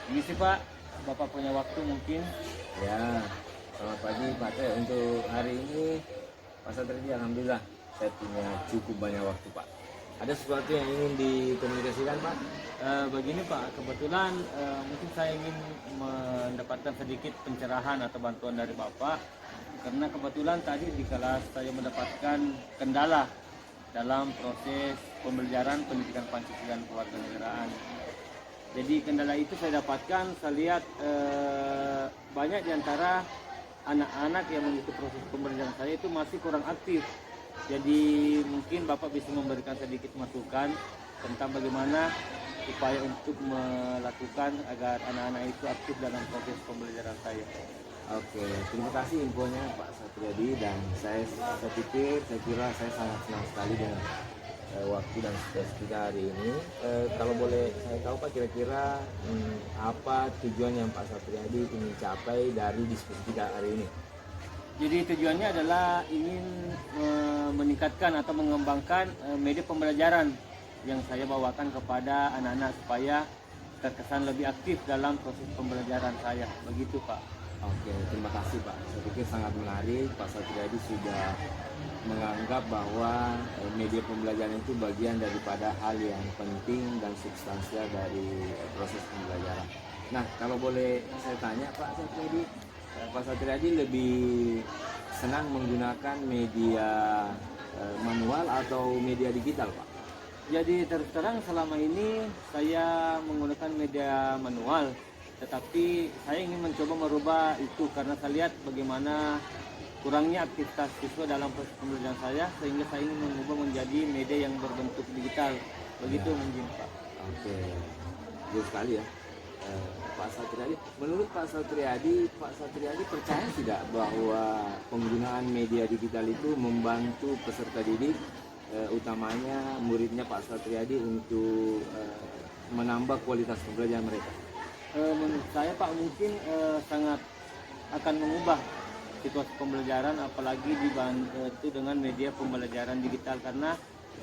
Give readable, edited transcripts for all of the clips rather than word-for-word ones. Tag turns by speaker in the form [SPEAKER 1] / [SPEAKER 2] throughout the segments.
[SPEAKER 1] Ini sih Pak, Bapak punya waktu mungkin.
[SPEAKER 2] Ya, selamat pagi Pak Teh. Untuk hari ini Pak Satriadi, alhamdulillah saya punya cukup banyak waktu Pak. Ada sesuatu yang ingin dikomunikasikan Pak?
[SPEAKER 1] Begini Pak, kebetulan mungkin saya ingin mendapatkan sedikit pencerahan atau bantuan dari Bapak. Karena kebetulan tadi di kelas saya mendapatkan kendala dalam proses pembelajaran pendidikan Pancasila dan kewarganegaraan. Jadi kendala itu saya dapatkan, saya lihat banyak diantara anak-anak yang mengikuti proses pembelajaran saya itu masih kurang aktif. Jadi mungkin Bapak bisa memberikan sedikit masukan tentang bagaimana upaya untuk melakukan agar anak-anak itu aktif dalam proses pembelajaran saya.
[SPEAKER 2] Oke, terima kasih infonya Pak Satriadi, dan saya kira saya sangat senang sekali dengan waktu dan sukses kita hari ini. Kalau boleh saya tahu Pak, kira-kira apa tujuan yang Pak Satriadi ingin capai dari diskusi kita hari ini?
[SPEAKER 1] Jadi tujuannya adalah ingin meningkatkan atau mengembangkan media pembelajaran yang saya bawakan kepada anak-anak supaya terkesan lebih aktif dalam proses pembelajaran saya. Begitu Pak.
[SPEAKER 2] Oke, terima kasih Pak. Saya pikir sangat menarik. Pak Satriadi sudah menganggap bahwa media pembelajaran itu bagian daripada hal yang penting dan substansial dari proses pembelajaran. Nah, kalau boleh saya tanya Pak Satriadi lebih senang menggunakan media manual atau media digital Pak?
[SPEAKER 1] Jadi terus terang selama ini saya menggunakan media manual, tetapi saya ingin mencoba merubah itu karena saya lihat bagaimana kurangnya aktivitas siswa dalam proses pembelajaran saya, sehingga saya ingin mengubah menjadi media yang berbentuk digital. Begitu
[SPEAKER 2] Ya.
[SPEAKER 1] mungkin Pak.
[SPEAKER 2] Oke, bagus sekali ya. Pak Satriadi, menurut Pak Satriadi percaya tidak bahwa penggunaan media digital itu membantu peserta didik, utamanya muridnya Pak Satriadi, untuk menambah kualitas pembelajaran mereka?
[SPEAKER 1] Menurut saya Pak mungkin sangat akan mengubah situasi pembelajaran, apalagi dibantu dengan media pembelajaran digital, karena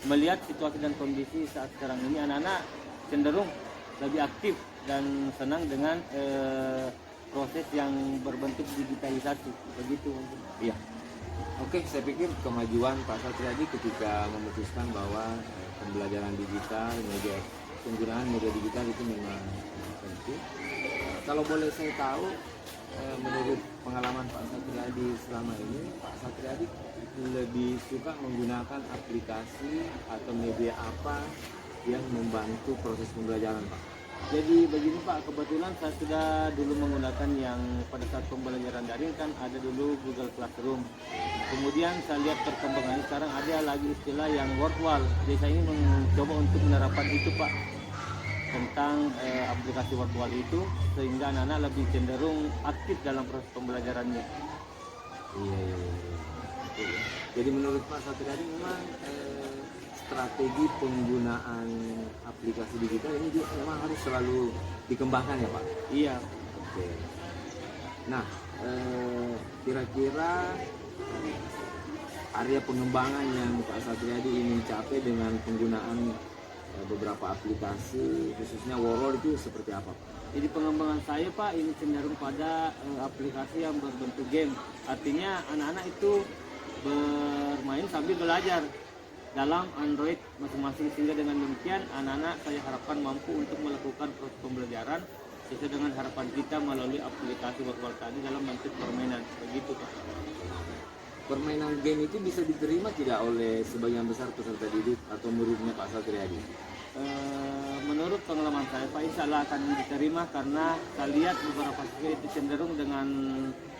[SPEAKER 1] melihat situasi dan kondisi saat sekarang ini anak-anak cenderung lebih aktif dan senang dengan proses yang berbentuk digitalisasi. Begitu mungkin.
[SPEAKER 2] Iya. Oke, saya pikir kemajuan Pak Satriadi ketika memutuskan bahwa pembelajaran digital, penggunaan media digital itu memang penting. Kalau boleh saya tahu, menurut pengalaman Pak Satriadi selama ini, Pak Satriadi lebih suka menggunakan aplikasi atau media apa yang membantu proses pembelajaran Pak?
[SPEAKER 1] Jadi begini Pak, kebetulan saya sudah dulu menggunakan yang pada saat pembelajaran daring kan ada dulu Google Classroom. Kemudian saya lihat perkembangannya sekarang ada lagi istilah yang Wordwall. Jadi saya ingin mencoba untuk menerapkan itu Pak, tentang aplikasi Wordwall itu, sehingga anak-anak lebih cenderung aktif dalam proses pembelajarannya.
[SPEAKER 2] Iya. Betul ya. Jadi menurut Pak Satriadi memang strategi penggunaan aplikasi digital ini juga memang harus selalu dikembangkan ya Pak?
[SPEAKER 1] Iya.
[SPEAKER 2] Oke. Nah, kira-kira area pengembangan yang Pak Satriadi ingin capai dengan penggunaan beberapa aplikasi, khususnya Wordwall, itu seperti apa Pak?
[SPEAKER 1] Jadi pengembangan saya Pak ini cenderung pada aplikasi yang berbentuk game. Artinya anak-anak itu bermain sambil belajar dalam Android masing-masing, sehingga dengan demikian anak-anak saya harapkan mampu untuk melakukan proses pembelajaran sesuai dengan harapan kita melalui aplikasi Wordwall tadi dalam bentuk permainan. Begitu Pak.
[SPEAKER 2] Permainan game itu bisa diterima tidak oleh sebagian besar peserta didik atau muridnya Pak Satriadi?
[SPEAKER 1] Menurut pengalaman saya Pak, insya Allah akan diterima, karena saya lihat beberapa siswa itu cenderung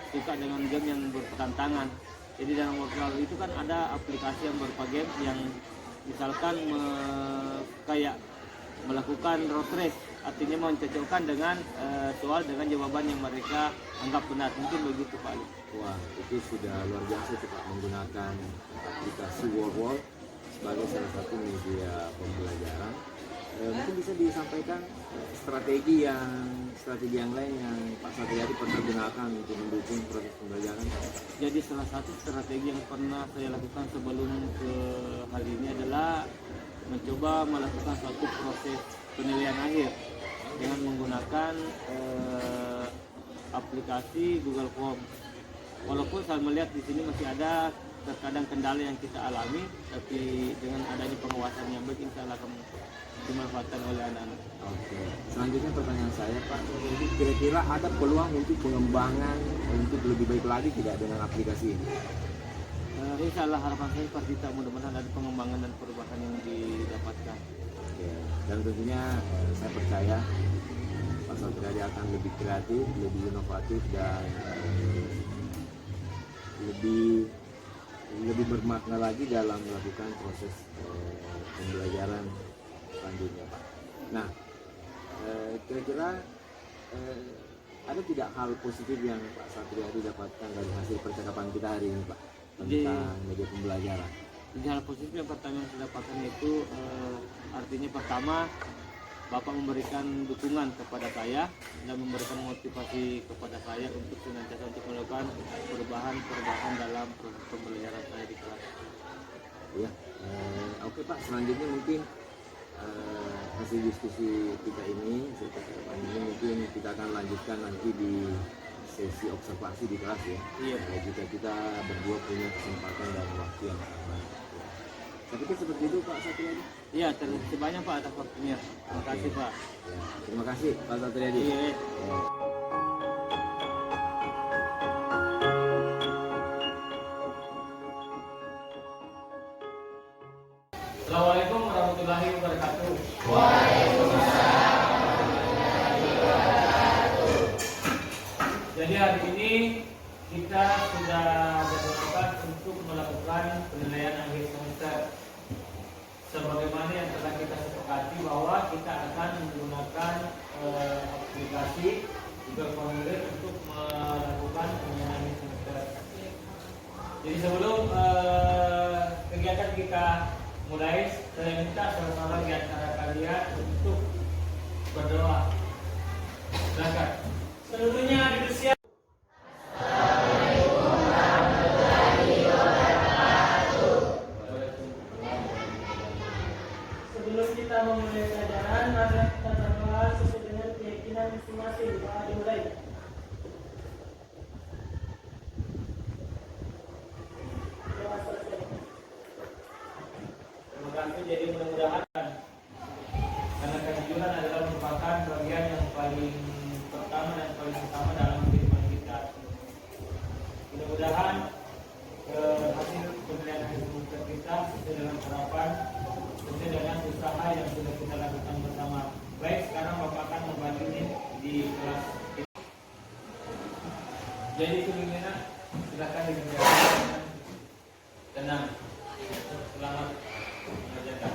[SPEAKER 1] suka dengan game yang bertantangan. Jadi dalam Wordwall itu kan ada aplikasi yang berupa game yang misalkan kayak melakukan road race, artinya mencocokkan dengan soal dengan jawaban yang mereka anggap benar. Mungkin begitu Pak Ali.
[SPEAKER 2] Wah, itu sudah luar biasa Pak, menggunakan aplikasi Wordwall sebagai salah satu media pembelajaran. Mungkin bisa disampaikan strategi yang lain yang Pak Satriadi pernah gunakan untuk mendukung proses pembelajaran?
[SPEAKER 1] Jadi salah satu strategi yang pernah saya lakukan sebelum ke hal ini adalah mencoba melakukan suatu proses penilaian akhir. dengan menggunakan aplikasi Google Form. Walaupun saya melihat di sini masih ada terkadang kendala yang kita alami, tapi dengan adanya pengawasan yang baik, insya Allah akan dimanfaatkan oleh anak-anak.
[SPEAKER 2] Oke. Selanjutnya pertanyaan saya Pak, jadi kira-kira ada peluang untuk pengembangan untuk lebih baik lagi tidak dengan aplikasi ini?
[SPEAKER 1] Insya Allah harapan saya seperti itu, mudah-mudahan ada pengembangan dan perubahan yang didapatkan.
[SPEAKER 2] Oke. Dan tentunya saya percaya Pak Satriadi akan lebih kreatif, lebih inovatif dan lebih bermakna lagi dalam melakukan proses pembelajaran selanjutnya Pak. Nah, kira-kira ada tidak hal positif yang Pak Satriadi dapatkan dari hasil percakapan kita hari ini Pak tentang media pembelajaran?
[SPEAKER 1] Jadi hal positif yang pertama yang saya dapatkan itu artinya pertama, Bapak memberikan dukungan kepada saya dan memberikan motivasi kepada saya untuk senantiasa untuk melakukan perubahan dalam proses pembelajaran saya di kelas.
[SPEAKER 2] Ya, oke Pak. Selanjutnya mungkin hasil diskusi kita ini mungkin kita akan lanjutkan nanti di sesi observasi di kelas ya.
[SPEAKER 1] Iya.
[SPEAKER 2] Jika kita berdua punya kesempatan dan waktu yang sama. Saya pikir seperti itu Pak Satriadi.
[SPEAKER 1] Iya, terima kasih banyak Pak atas waktunya. Terima kasih Pak.
[SPEAKER 2] Ya, terima kasih Pak Satriadi.
[SPEAKER 1] Iya.
[SPEAKER 2] Ya.
[SPEAKER 1] Assalamualaikum warahmatullahi wabarakatuh. Jadi hari ini kita sudah bersepakat untuk melakukan penilaian akhir semester. Sebagaimana yang telah kita sepakati bahwa kita akan menggunakan aplikasi Google Formulir untuk melakukan penilaian akhir semester. Jadi sebelum kegiatan kita mulai, saya minta salah seorang di antara kalian untuk berdoa. Silakan. Seluruhnya dipersiapkan.
[SPEAKER 3] Sebelum kita memulai pelajaran, mari kita berdoa sesuai dengan keyakinan masing-masing. Doa dimulai. Doa selesai.
[SPEAKER 1] Terima kasih. Jadi mudah-mudahan karena kejujuran adalah merupakan bagian yang paling pertama dan paling utama dalam kehidupan kita. Mudah-mudahan hasil penilaian akhir semester kita sesuai dengan harapan, sesuai dengan usaha yang sudah kita lakukan bersama. Baik, sekarang Bapak akan membantu di kelas kita. Jadi sebelumnya silakan dikerjakan dengan tenang. Selamat mengerjakan.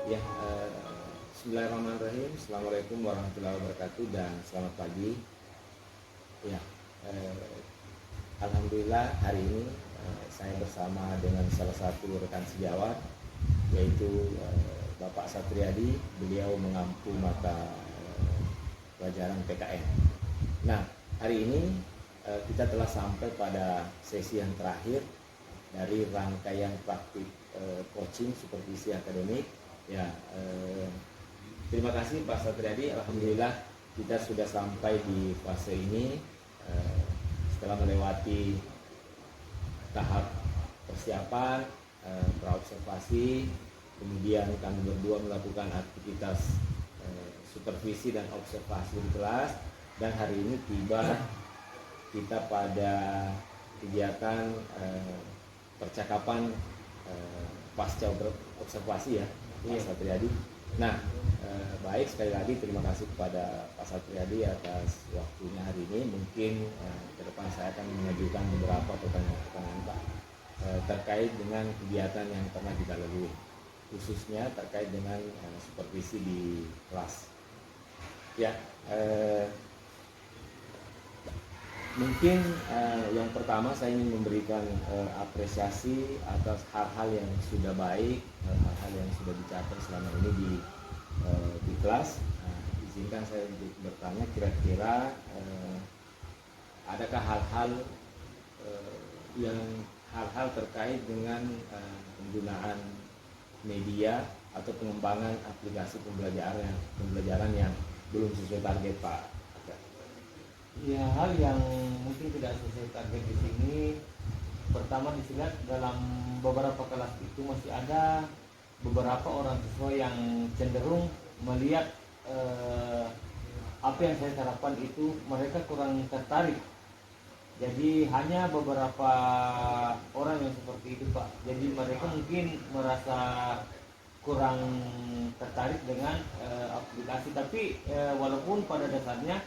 [SPEAKER 2] Ya, bismillahirrahmanirrahim. Assalamualaikum warahmatullahi wabarakatuh dan selamat pagi. Ya, alhamdulillah hari ini saya bersama dengan salah satu rekan sejawat yaitu Bapak Satriadi. Beliau mengampu mata pelajaran PKN. Nah, hari ini kita telah sampai pada sesi yang terakhir dari rangkaian praktik coaching supervisi akademik. Ya, terima kasih Pak Satriadi. Alhamdulillah kita sudah sampai di fase ini setelah melewati tahap persiapan, praobservasi, kemudian kami berdua melakukan aktivitas supervisi dan observasi di kelas, dan hari ini tiba kita pada kegiatan percakapan pasca observasi ya Pak Satriadi. Nah, baik, sekali lagi terima kasih kepada Pak Satriadi atas waktunya hari ini. Mungkin ke depan saya akan mengajukan beberapa pertanyaan Pak terkait dengan kegiatan yang pernah kita lalui, khususnya terkait dengan supervisi di kelas. Ya, mungkin yang pertama saya ingin memberikan apresiasi atas hal-hal yang sudah baik, hal-hal yang sudah dicapai selama ini di kelas. Izinkan saya bertanya, kira-kira adakah hal-hal terkait dengan penggunaan media atau pengembangan aplikasi pembelajaran yang belum sesuai target, Pak?
[SPEAKER 1] Ya, hal yang mungkin tidak sesuai target di sini, pertama dilihat dalam beberapa kelas itu masih ada beberapa orang siswa yang cenderung melihat apa yang saya harapkan itu mereka kurang tertarik. Jadi hanya beberapa orang yang seperti itu, Pak. Jadi mereka mungkin merasa kurang tertarik dengan aplikasi, tapi walaupun pada dasarnya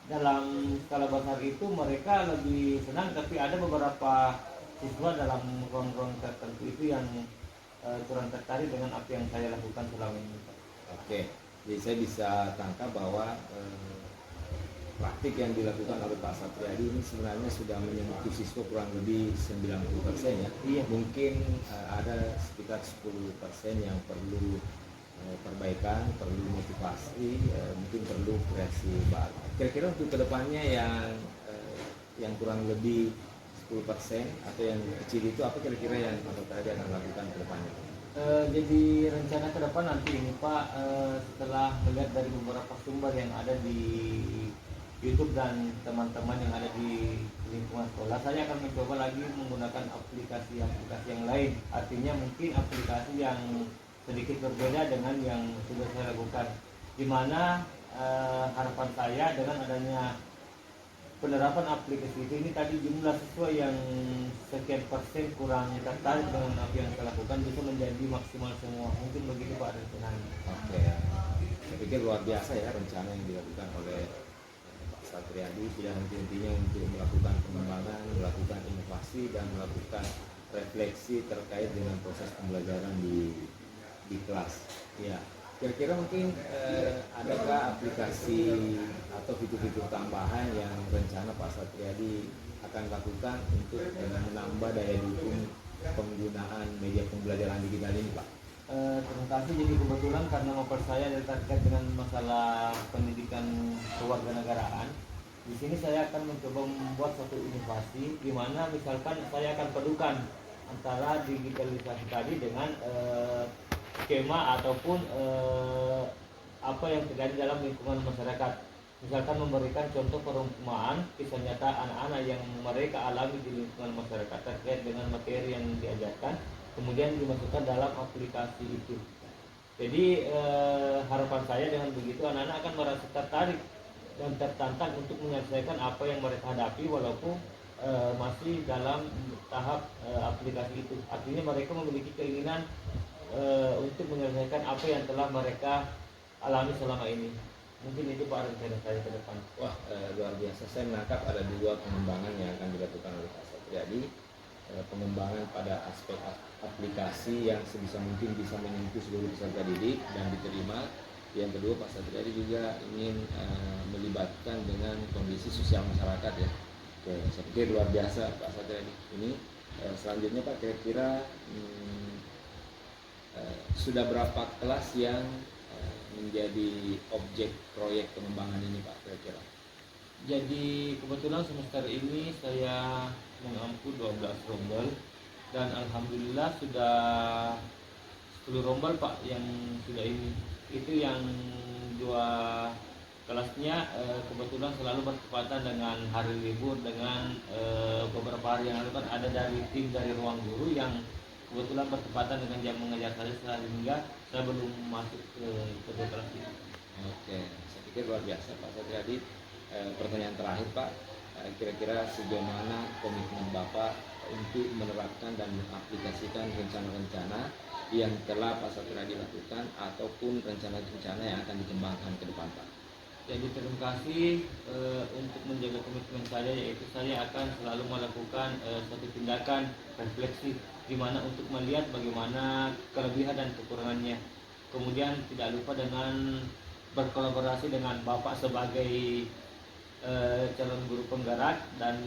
[SPEAKER 1] dalam skala besar itu mereka lebih senang, tapi ada beberapa siswa dalam ruang-ruang tertentu itu yang kurang tertarik dengan apa yang saya lakukan selama ini, Pak.
[SPEAKER 2] Oke, jadi saya bisa tangkap bahwa praktik yang dilakukan oleh Pak Satriadi ini sebenarnya sudah menyentuh siswa kurang lebih 90% ya.
[SPEAKER 1] Iya.
[SPEAKER 2] Mungkin ada sekitar 10% yang perlu perbaikan, perlu motivasi, mungkin perlu kreasi baru. Kira-kira untuk kedepannya yang kurang lebih 10% atau yang kecil itu apa kira-kira yang Pak Satriadi akan lakukan ke depannya?
[SPEAKER 1] Jadi rencana ke depan nanti ini, Pak, setelah melihat dari beberapa sumber yang ada di YouTube dan teman-teman yang ada di lingkungan sekolah, saya akan mencoba lagi menggunakan aplikasi-aplikasi yang lain. Artinya mungkin aplikasi yang sedikit berbeda dengan yang sudah saya lakukan, di mana harapan saya dengan adanya penerapan aplikasi ini tadi, jumlah siswa yang sekian persen kurang tertarik dengan apa yang saya lakukan bisa menjadi maksimal semua. Mungkin begitu, Pak, rencananya.
[SPEAKER 2] Oke, saya pikir luar biasa ya rencana yang dilakukan oleh Pak Satriadi, tidak henti-hentinya untuk melakukan pengembangan, melakukan inovasi, dan melakukan refleksi terkait dengan proses pembelajaran di kelas. Ya, kira-kira mungkin adakah aplikasi atau fitur-fitur tambahan yang rencana Pak Satriadi akan lakukan untuk menambah daya dukung penggunaan media pembelajaran digital ini, Pak?
[SPEAKER 1] Terima kasih. Jadi kebetulan karena mapel saya terkait dengan masalah pendidikan kewarganegaraan, di sini saya akan mencoba membuat satu inovasi di mana misalkan saya akan padukan antara digitalisasi tadi dengan skema ataupun apa yang terjadi dalam lingkungan masyarakat. Misalkan memberikan contoh perumpamaan kisah nyata anak-anak yang mereka alami di lingkungan masyarakat terkait dengan materi yang diajarkan, kemudian dimasukkan dalam aplikasi itu. Jadi harapan saya dengan begitu anak-anak akan merasa tertarik dan tertantang untuk menyelesaikan apa yang mereka hadapi walaupun masih dalam tahap aplikasi itu. Artinya mereka memiliki keinginan untuk menyelesaikan apa yang telah mereka alami selama ini. Mungkin itu, Pak, rencana saya ke depan.
[SPEAKER 2] Wah, luar biasa. Saya menangkap ada dua pengembangan yang akan dilakukan oleh Pak Satriadi. Pengembangan pada aspek aplikasi yang sebisa mungkin bisa menyentuh seluruh peserta didik dan diterima. Yang kedua, Pak Satriadi juga ingin melibatkan dengan kondisi sosial masyarakat ya. Oke, saya pikir luar biasa Pak Satriadi. Ini selanjutnya, Pak, kira-kira sudah berapa kelas yang menjadi objek proyek pengembangan ini, Pak, kira-kira?
[SPEAKER 1] Jadi kebetulan semester ini saya mengampu 12 rombel dan alhamdulillah sudah 10 rombel, Pak, yang sudah ini. Itu yang dua kelasnya kebetulan selalu bertepatan dengan hari libur, dengan beberapa hari yang lalu kan ada dari tim dari ruang guru yang kebetulan bertepatan dengan jam mengajar saya, sehingga saya belum masuk ke kedua kelas itu.
[SPEAKER 2] Oke, saya pikir luar biasa Pak Satriadi. Pertanyaan terakhir, Pak, kira-kira sejauh mana komitmen Bapak untuk menerapkan dan mengaplikasikan rencana-rencana yang telah Pak Satriadi lakukan ataupun rencana-rencana yang akan dikembangkan ke depan, Pak?
[SPEAKER 1] Jadi terima kasih untuk menjaga komitmen saya, yaitu saya akan selalu melakukan suatu tindakan refleksi di mana untuk melihat bagaimana kelebihan dan kekurangannya. Kemudian tidak lupa dengan berkolaborasi dengan Bapak sebagai calon guru penggerak, dan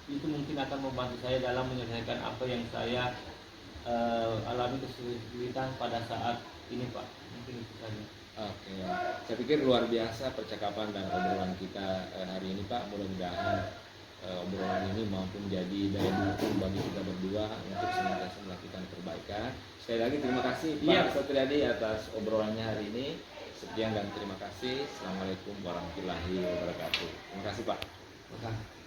[SPEAKER 1] itu mungkin akan membantu saya dalam menyelesaikan apa yang saya alami kesulitan pada saat ini, Pak. Mungkin itu saja.
[SPEAKER 2] Oke, saya pikir luar biasa percakapan dan obrolan kita hari ini, Pak. Mudah-mudahan obrolan ini mampu menjadi daya dukung bagi kita berdua untuk senantiasa melakukan perbaikan. Sekali lagi terima kasih Pak
[SPEAKER 1] Iya.
[SPEAKER 2] Satriadi atas obrolannya hari ini. Sekian dan terima kasih. Assalamualaikum warahmatullahi wabarakatuh. Terima kasih Pak.
[SPEAKER 1] Terima kasih.